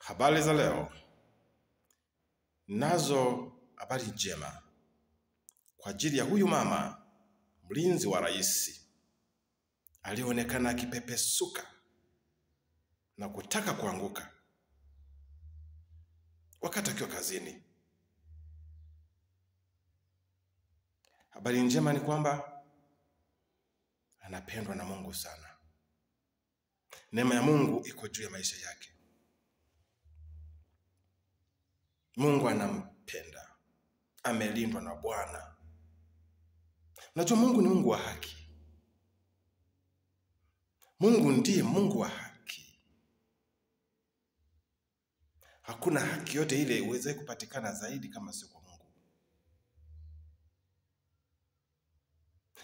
Habari za leo. Nazo habari njema kwa ajili ya huyu mama mlinzi wa rais alionekana akipepesuka na kutaka kuanguka wakati akiwa kazini. Habari njema ni kwamba anapendwa na Mungu sana. Neema ya Mungu iko juu ya maisha yake. Mungu anampenda. Amelindwa na Bwana. Najua Mungu ni Mungu wa haki. Mungu ndiye Mungu wa haki. Hakuna haki yote ile iweze kupatikana zaidi kama sio kwa Mungu.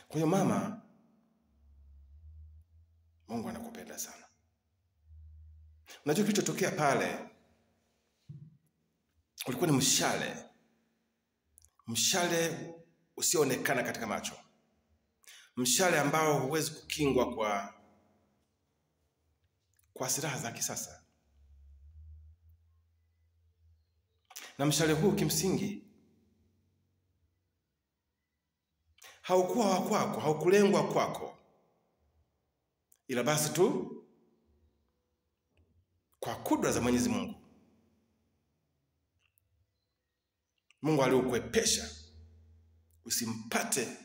Kwa hiyo mama, Mungu anakupenda sana. Unajua kilichotokea pale, ulikuwa ni mshale. Mshale usioonekana katika macho. Mshale ambao huwezi kukingwa kwa silaha za kisasa. Na mshale huu kimsingi haukuwa wa kwako, haukulengwa kwako. Ila basi tu kwa kudra za Mwenyezi Mungu. Mungu aliukwepesha usimpate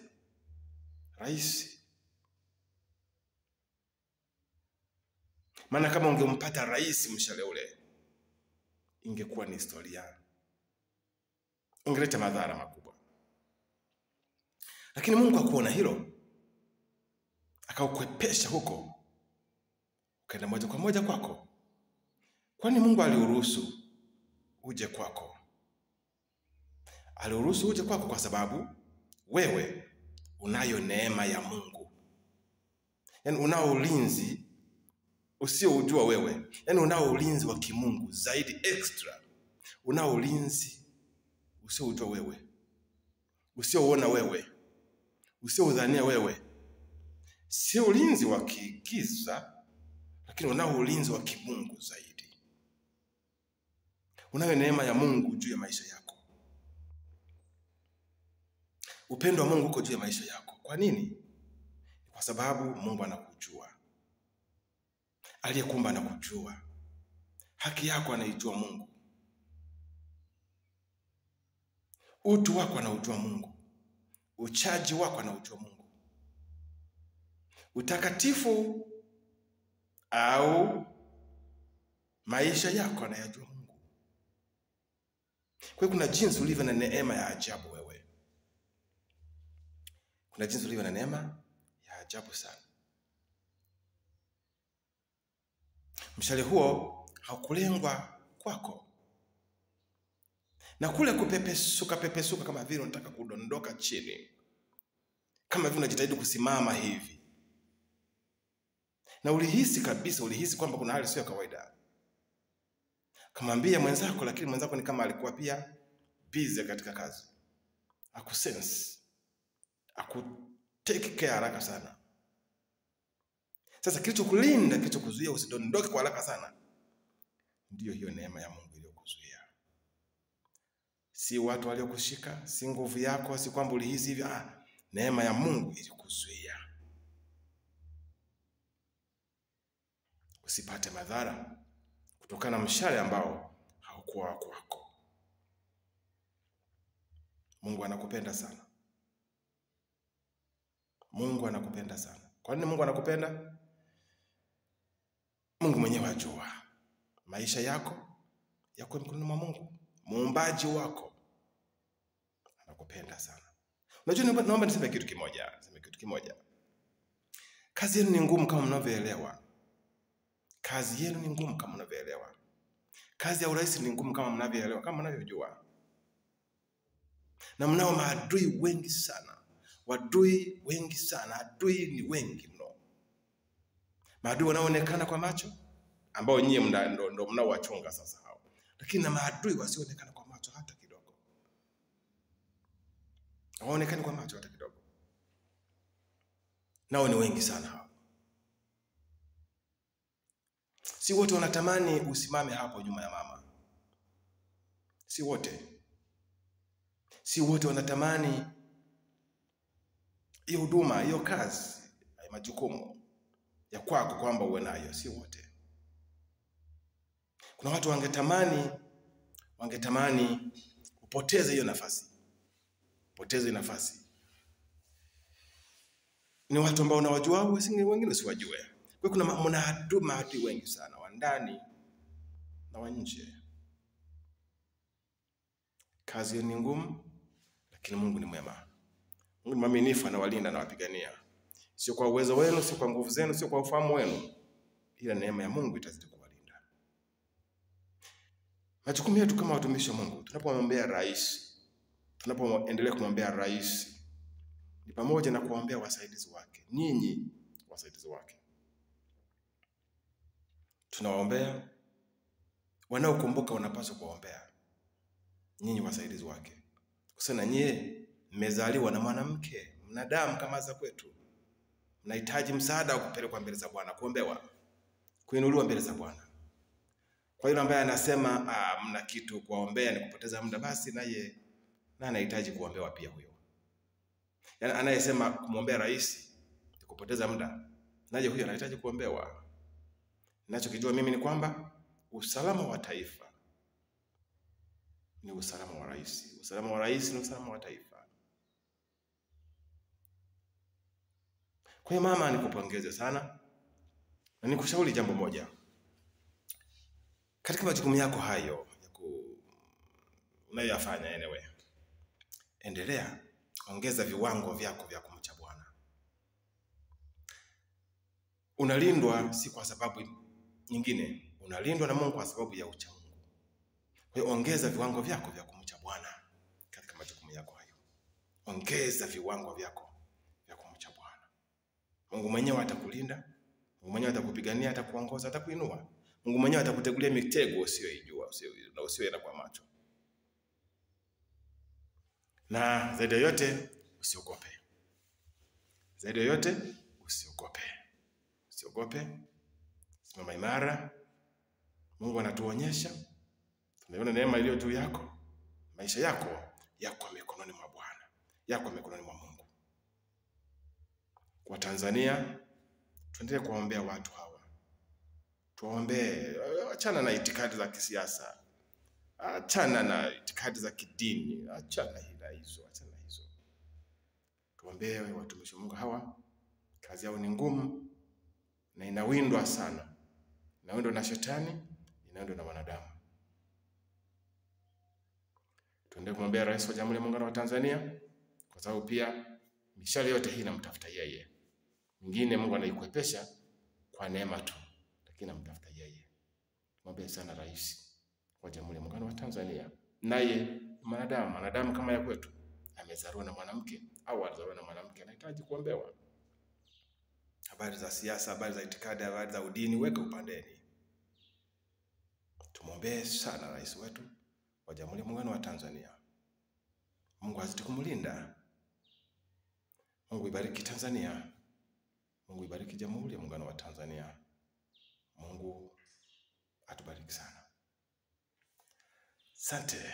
rais. Maana kama ungempata rais mshale ule, ingekuwa ni historia. Ungeleta madhara makubwa. Lakini Mungu hakuona hilo. Akaukwepesha huko. Ukaenda moja kwa moja kwako. Kwani Mungu aliuruhusu uje kwako? Aliuruhusu uje kwako kwa sababu wewe unayo neema ya Mungu. Yaani unao ulinzi usioujua wewe. Yaani unao ulinzi wa kimungu zaidi extra. Unao ulinzi usioujua wewe. Usiouona wewe. Usioudhania wewe. Sio ulinzi wa kigiza, lakini unao ulinzi wa kimungu zaidi. Unayo neema ya Mungu juu ya maisha yako. Upendo wa Mungu uko juu ya maisha yako. Kwa nini? Kwa sababu Mungu anakujua. Aliyekuumba anakujua. Haki yako anaijua Mungu. Utu wako anaujua Mungu. Uchaji wako anaujua Mungu. Utakatifu au maisha yako anayajua Mungu. Kwa hiyo kuna jinsi ulivyo na neema ya ajabu wewe. Kuna jinsi ulivyo na neema ya ajabu sana. Mshale huo haukulengwa kwako. Na kule kupepesuka kama vile unataka kudondoka chini. Kama vile unajitahidi kusimama hivi. Na ulihisi kabisa, ulihisi kwamba kuna hali sio kawaida. Kamwambia mwenzako, lakini mwenzako ni kama alikuwa pia busy katika kazi. Akusense. Take care haraka sana. Sasa kilichokulinda, kilichokuzuia usidondoke kwa haraka sana, ndiyo hiyo neema ya Mungu iliyokuzuia. Si watu waliokushika, si nguvu yako, si kwamba ulihisi hivi. Neema ya Mungu ilikuzuia usipate madhara kutokana na mshale ambao haukuwa wako. Mungu anakupenda sana. Mungu anakupenda sana. Kwa nini Mungu anakupenda? Mungu mwenyewe ajua. Maisha yako yako mkononi mwa Mungu. Muumbaji wako anakupenda sana. Unajua, naomba niseme kitu kimoja. Kazi yenu ni ngumu kama mnavyoelewa. Kazi yenu ni ngumu kama mnavyoelewa. Kazi ya urais ni ngumu kama mnavyoelewa, kama mnavyojua. Na mnao maadui wengi sana. Wadui wengi sana. Adui ni wengi mno. Maadui wanaoonekana kwa macho, ambao nyie ndo mnaowachunga sasa hao. Lakini na maadui wasioonekana kwa macho hata kidogo. Hawaonekani kwa macho hata kidogo. Nao ni wengi sana hao. Si wote wanatamani usimame hapo nyuma ya mama. Si wote. Si wote wanatamani hiyo huduma, hiyo kazi, majukumu ya kwako kwamba uwe nayo. Si wote. Kuna watu wangetamani upoteze hiyo nafasi. Poteze nafasi. Ni watu ambao unawajua au wengine usiwajue. Kwa kuna maadui wengi sana wa ndani na wa nje. Kazi ni ngumu, lakini Mungu ni mwema. Mungu ni mwaminifu, anawalinda na wapigania. Sio kwa uwezo wenu, sio kwa nguvu zenu, sio kwa ufahamu wenu. Ila neema ya Mungu itazidi kuwalinda. Majukumu yetu kama watumishi wa Mungu, tunapomwombea rais, tunapoendelea kumwombea rais, ni pamoja na kuombea wasaidizi wake. Nyinyi wasaidizi wake. Tunawaombea, wanaokumbuka wanapaswa kuombea. Nyinyi wasaidizi wake. Kusema nyie mmezaliwa na mwanamke, mna damu kama za kwetu. Mnahitaji msaada wa kupelekwa mbele za Bwana, kuombewa, kuinuliwa mbele za Bwana. Kwa yule ambaye anasema mna kitu kuombea ni kupoteza muda, basi naye anahitaji kuombewa pia huyo. Yaani anayesema kumwombea rais ni kupoteza muda, naye huyo anahitaji kuombewa. Ninachokijua mimi ni kwamba usalama wa taifa ni usalama wa rais. Usalama wa rais ni usalama wa taifa. Kwa hiyo mama, nikupongeze sana na nikushauri jambo moja. Katika majukumu yako hayo unayoyafanya anyway, endelea, ongeza viwango vyako vya kumcha Bwana. Unalindwa si kwa sababu nyingine, unalindwa na Mungu kwa sababu ya ucha Mungu. Kwa hiyo ongeza viwango vyako vya kumcha Bwana katika majukumu yako hayo. Ongeza viwango vyako vya kumcha Bwana. Mungu mwenyewe atakulinda, Mungu mwenyewe atakupigania, atakuongoza, atakuinua. Mungu mwenyewe atakutegulia mitego usiyoijua, usiyoiona kwa macho. Na zaidi ya yote usiogope. Zaidi ya yote usiogope. Usiogope. Simama imara. Mungu anatuonyesha. Tunaona neema iliyo juu yako. Maisha yako yako mikononi mwa Bwana. Yako mikononi mwa Mungu. Kwa Tanzania tuendelee kuwaombea watu hawa. Tuwaombee, achana na itikadi za kisiasa. Achana na itikadi za kidini. Achana hizo. Tuwaombee watumishi wa Mungu hawa. Kazi yao ni ngumu na inawindwa sana. Inawindwa na shetani, inawindwa na wanadamu. Tuendelee kumwombea rais wa Jamhuri ya Muungano wa Tanzania, kwa sababu pia mishale yote hii inamtafuta yeye. Mingine Mungu anaikuepesha kwa neema tu, lakini anamtafuta yeye. Mwombee sana rais wa Jamhuri ya Muungano wa Tanzania. Naye mwanadamu kama ya kwetu, amezaliwa na mwanamke au alizaliwa na mwanamke, anahitaji kuombewa. Habari za siasa, habari za itikadi, habari za udini weka upandeni. Tumwombee sana rais wetu wa Jamhuri ya Muungano wa Tanzania. Mungu azidi kumlinda. Mungu ibariki Tanzania. Mungu ibariki Jamhuri ya Muungano wa Tanzania. Mungu atubariki sana. Asante.